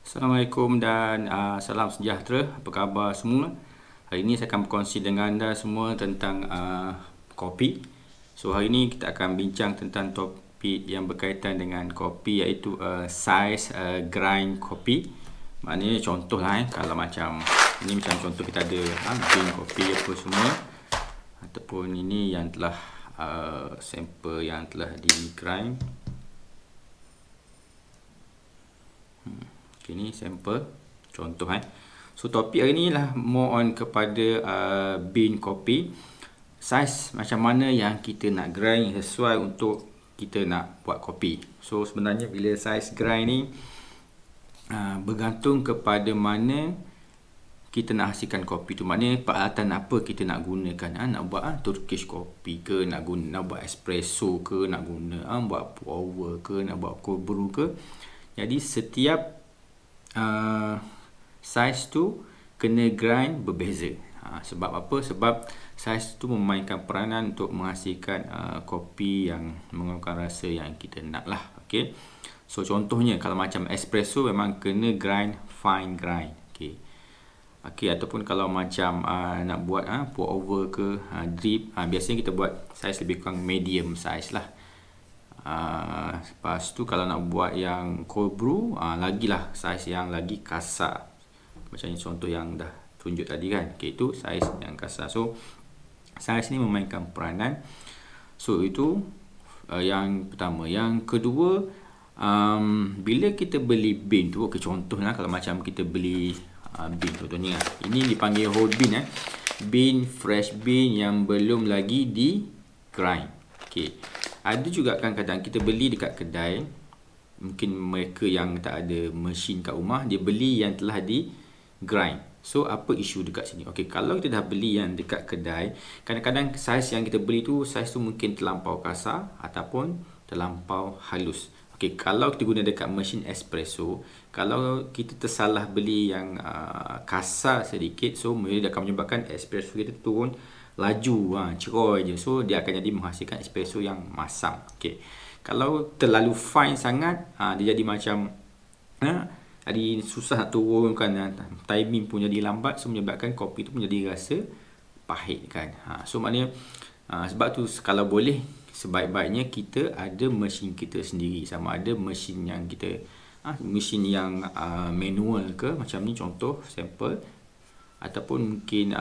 Assalamualaikum dan salam sejahtera. Apa khabar semua? Hari ini saya akan berkongsi dengan anda semua tentang kopi. So hari ini kita akan bincang tentang topik yang berkaitan dengan kopi, iaitu saiz grind kopi. Maknanya contoh lah kalau macam ini, macam contoh kita ada bin kopi apa semua, ataupun ini yang telah sampel yang telah di grind. Ini sampel contoh So topik hari ni lah more on kepada bin kopi, saiz macam mana yang kita nak grind sesuai untuk kita nak buat kopi. So sebenarnya bila saiz grind ni bergantung kepada mana kita nak hasilkan kopi tu. Maknanya peralatan apa kita nak gunakan. Nak buat Turkish kopi ke, nak buat espresso ke, nak guna buat pour over ke, nak buat cold brew ke. Jadi setiap saiz tu kena grind berbeza. Sebab apa? Sebab saiz tu memainkan peranan untuk menghasilkan kopi yang menggunakan rasa yang kita nak lah. Okay. So contohnya kalau macam espresso memang kena grind fine grind. Okay, ataupun kalau macam nak buat pour over ke, drip, biasanya kita buat saiz lebih kurang medium size lah. Lepas tu kalau nak buat yang cold brew, lagilah saiz yang lagi kasar. Macam contoh yang dah tunjuk tadi kan. Okay, itu saiz yang kasar. So saiz ni memainkan peranan. So itu yang pertama. Yang kedua, bila kita beli bin tu, okay, contohnya kalau macam kita beli bin, contohnya ini dipanggil whole bin, bin fresh bin yang belum lagi di grind. Okay. Ada juga kadang-kadang kita beli dekat kedai, mungkin mereka yang tak ada mesin kat rumah, dia beli yang telah di grind. So apa isu dekat sini? Okay, kalau kita dah beli yang dekat kedai, kadang-kadang saiz yang kita beli tu, saiz tu mungkin terlampau kasar ataupun terlampau halus. Okay, kalau kita guna dekat mesin espresso, kalau kita tersalah beli yang kasar sedikit, so dia akan menyebabkan espresso kita turun laju, ceroy je. So dia akan jadi menghasilkan espresso yang masam. Okay. Kalau terlalu fine sangat, dia jadi macam jadi susah nak turunkan, timing pun jadi lambat. So menyebabkan kopi tu pun jadi rasa pahit kan. So maknanya sebab tu kalau boleh sebaik-baiknya kita ada mesin kita sendiri. Sama ada mesin yang kita mesin yang manual ke, macam ni contoh sampel, ataupun mungkin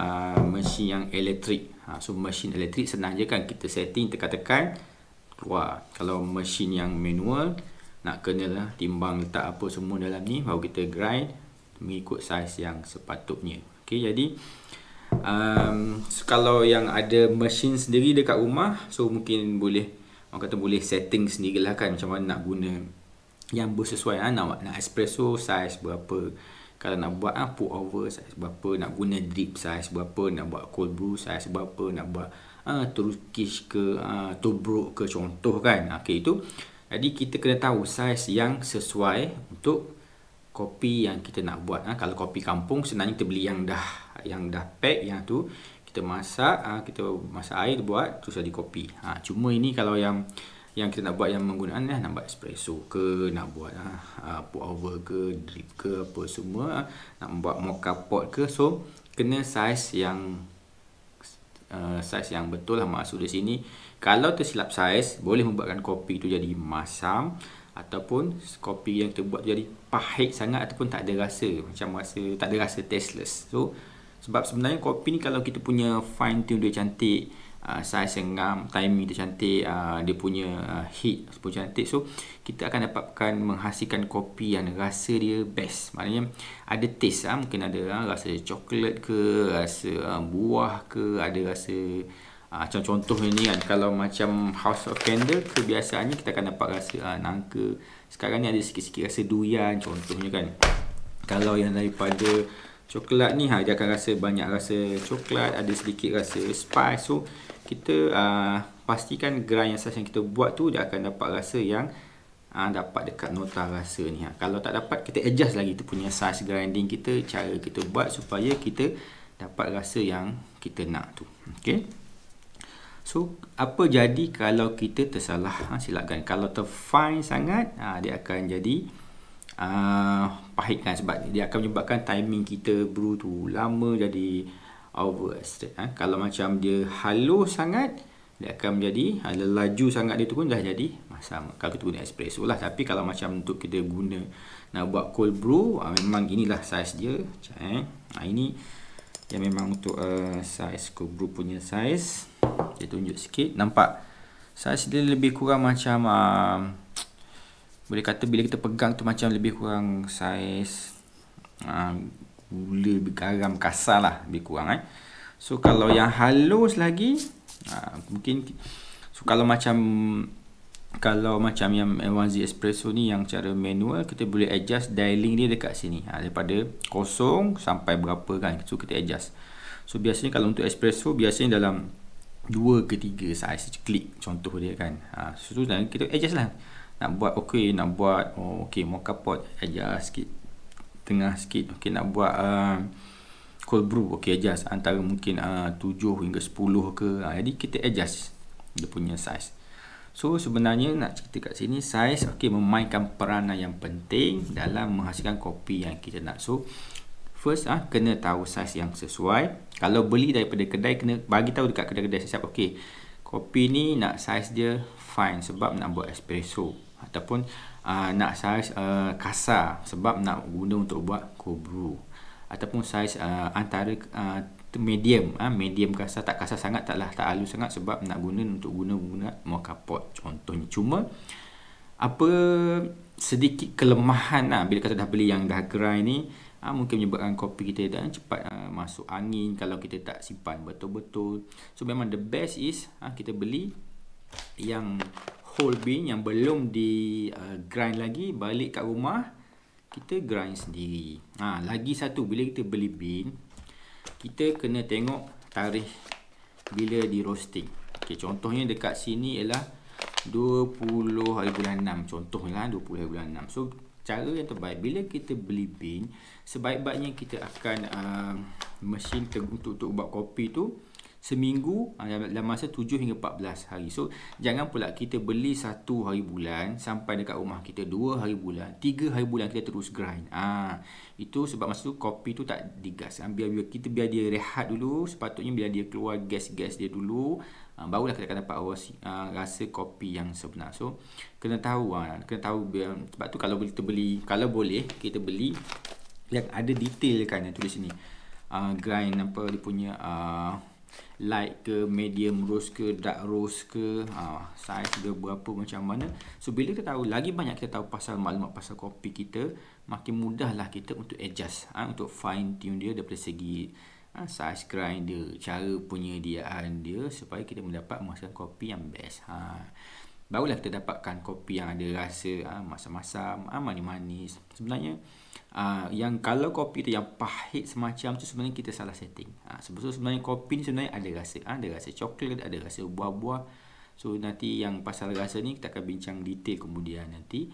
mesin yang elektrik. So mesin elektrik senang je kan, kita setting, tekan-tekan keluar. Kalau mesin yang manual, nak kenalah timbang letak apa semua dalam ni, baru kita grind mengikut saiz yang sepatutnya. Okay, jadi kalau yang ada mesin sendiri dekat rumah, so mungkin boleh, orang kata boleh setting sendirilah kan, macam mana nak guna yang bersesuaian. Nak espresso saiz berapa, kalau nak buat pour over saiz berapa, nak guna drip saiz berapa, nak buat cold brew saiz berapa, nak buat Turkish ke, tubruk ke, contoh kan. Okay, itu jadi kita kena tahu saiz yang sesuai untuk kopi yang kita nak buat. Kalau kopi kampung senangnya kita beli yang dah pack, yang tu kita masak, air buat, terus jadi kopi. Cuma ini kalau yang kita nak buat yang menggunakan nak buat espresso ke, nak buat pour over ke, drip ke, apa semua, nak buat mocha pot ke, so kena saiz yang betul lah. Maksud di sini kalau tersilap saiz boleh membuatkan kopi tu jadi masam, ataupun kopi yang kita buat jadi pahit sangat, ataupun tak ada rasa, macam tak ada rasa tasteless. So sebab sebenarnya kopi ni kalau kita punya fine tune dia cantik, saiz yang ngam, timing dia cantik, dia punya heat pun cantik, so kita akan dapatkan menghasilkan kopi yang rasa dia best. Maknanya ada taste, mungkin ada rasa coklat ke, rasa buah ke, ada rasa macam contoh ni kan, kalau macam House of Candle, kebiasaannya kita akan dapat rasa nangka. Sekarang ni ada sikit-sikit rasa durian contohnya kan. Kalau yang daripada coklat ni, dia akan rasa banyak rasa coklat, ada sedikit rasa spice. So kita pastikan grind yang saiz yang kita buat tu dia akan dapat rasa yang dapat dekat nota rasa ni. Kalau tak dapat, kita adjust lagi tu punya saiz grinding kita, cara kita buat supaya kita dapat rasa yang kita nak tu. Okay. So apa jadi kalau kita tersalah silapkan. Kalau terfine sangat, dia akan jadi pahit kan, sebab dia akan menyebabkan timing kita brew tu lama, jadi over extract. Kalau macam dia halus sangat, dia akan menjadi laju sangat, dia tu pun dah jadi masam kalau kita guna espresso lah. Tapi kalau macam untuk kita guna nak buat cold brew, memang inilah saiz dia. Ini yang memang untuk saiz cold brew punya saiz. Dia tunjuk sikit, nampak saiz dia lebih kurang macam boleh kata bila kita pegang tu macam lebih kurang saiz gula garam kasar lah, lebih kurang. So kalau yang halus lagi, mungkin kalau macam yang A1Z espresso ni yang cara manual, kita boleh adjust dialing dia dekat sini, daripada kosong sampai berapa kan, so kita adjust. So biasanya kalau untuk espresso biasanya dalam 2 ke 3 saiz klik contoh dia kan. So kita adjust lah, nak buat mocha pot adjust sikit, tengah sikit, nak buat cold brew adjust antara mungkin 7 hingga 10 ke, jadi kita adjust dia punya saiz. So sebenarnya nak cerita kat sini, saiz memainkan peranan yang penting dalam menghasilkan kopi yang kita nak. So first kena tahu saiz yang sesuai. Kalau beli daripada kedai, kena bagi tahu dekat kedai-kedai siap, kopi ni nak saiz dia fine sebab nak buat espresso, ataupun nak saiz kasar sebab nak guna untuk buat cold brew, ataupun saiz antara medium kasar, tak kasar sangat, tak halus sangat sebab nak guna mocha pot contohnya. Cuma apa sedikit kelemahan bila kita dah beli yang dah grind ni, mungkin menyebabkan kopi kita dah cepat masuk angin kalau kita tak simpan betul-betul. So memang the best is kita beli yang whole bean yang belum di grind lagi, balik kat rumah kita grind sendiri. Lagi satu, bila kita beli bean, kita kena tengok tarikh bila di roasting. Contohnya dekat sini ialah 20 hari bulan 6, contohnya 20 hari bulan 6. So cara yang terbaik bila kita beli bean, sebaik-baiknya kita akan mesin untuk buat kopi tu seminggu dalam masa 7 hingga 14 hari. So jangan pula kita beli 1 hari bulan sampai dekat rumah kita 2 hari bulan, 3 hari bulan kita terus grind. Itu sebab masa tu kopi tu tak digas. Biar dia rehat dulu, sepatutnya bila dia keluar gas-gas dia dulu, barulah kita akan dapat rasa kopi yang sebenar. So kena tahu sebab tu kalau boleh kita beli yang ada detail kan, yang tulis sini grind dia punya light ke, medium roast ke, dark roast ke, saiz dia berapa, macam mana. So bila kita tahu, lagi banyak kita tahu pasal maklumat pasal kopi kita, makin mudahlah kita untuk adjust, untuk fine tune dia daripada segi saiz grind dia, cara penyediaan dia, supaya kita mendapat menghasilkan kopi yang best. Barulah kita dapatkan kopi yang ada rasa masam-masam, manis-manis. Sebenarnya yang kalau kopi tu yang pahit semacam tu, sebenarnya kita salah setting. Sebenarnya kopi ni sebenarnya ada rasa coklat, ada rasa buah-buah. So nanti yang pasal rasa ni kita akan bincang detail kemudian nanti.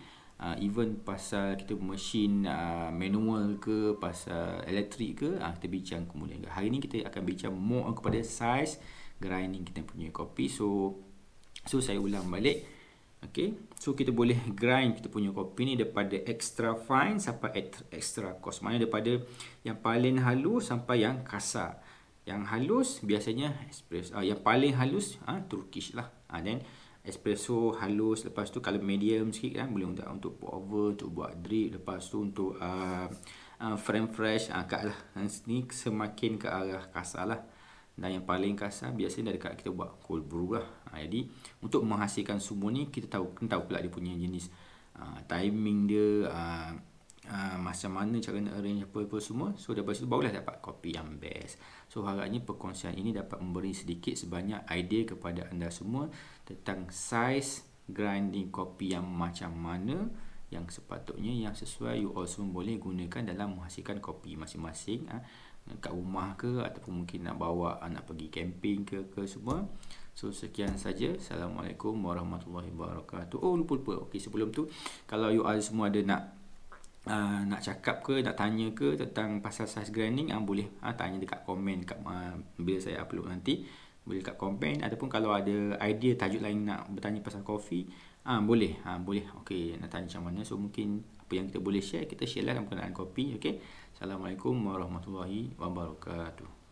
Even pasal kita mesin manual ke, pasal elektrik ke, kita bincang kemudian. Hari ni kita akan bincang more kepada size grinding kita punya kopi. So saya ulang balik. So kita boleh grind kita punya kopi ni daripada extra fine sampai extra coarse. Maknanya daripada yang paling halus sampai yang kasar. Yang halus biasanya espresso, yang paling halus Turkish lah. Then espresso halus, lepas tu kalau medium sikit kan boleh untuk pour over, untuk buat drip, lepas tu untuk frame fresh kat lah. Ni semakin ke arah kasar lah. Dan yang paling kasar biasanya dekat kita buat cold brew lah. Jadi untuk menghasilkan semua ni kita kena tahu pula dia punya jenis timing dia, macam mana cara nak arrange apa-apa semua. So daripada situ barulah dapat kopi yang best. So harapnya perkongsian ini dapat memberi sedikit sebanyak idea kepada anda semua tentang size grinding kopi yang macam mana yang sepatutnya, yang sesuai you all semua boleh gunakan dalam menghasilkan kopi masing-masing kat rumah ke, ataupun mungkin nak bawa nak pergi camping ke semua. So sekian saja. Assalamualaikum warahmatullahi wabarakatuh. Lupa. Sebelum tu, kalau you all semua ada nak cakap ke, nak tanya ke tentang pasal size grinding, boleh tanya dekat komen dekat bila saya upload nanti. Boleh dekat komen, ataupun kalau ada idea tajuk lain nak bertanya pasal kopi, boleh nak tanya macam mana. So mungkin apa yang kita boleh share, kita share lah dalam penggunaan kopi. Okey. Assalamualaikum warahmatullahi wabarakatuh.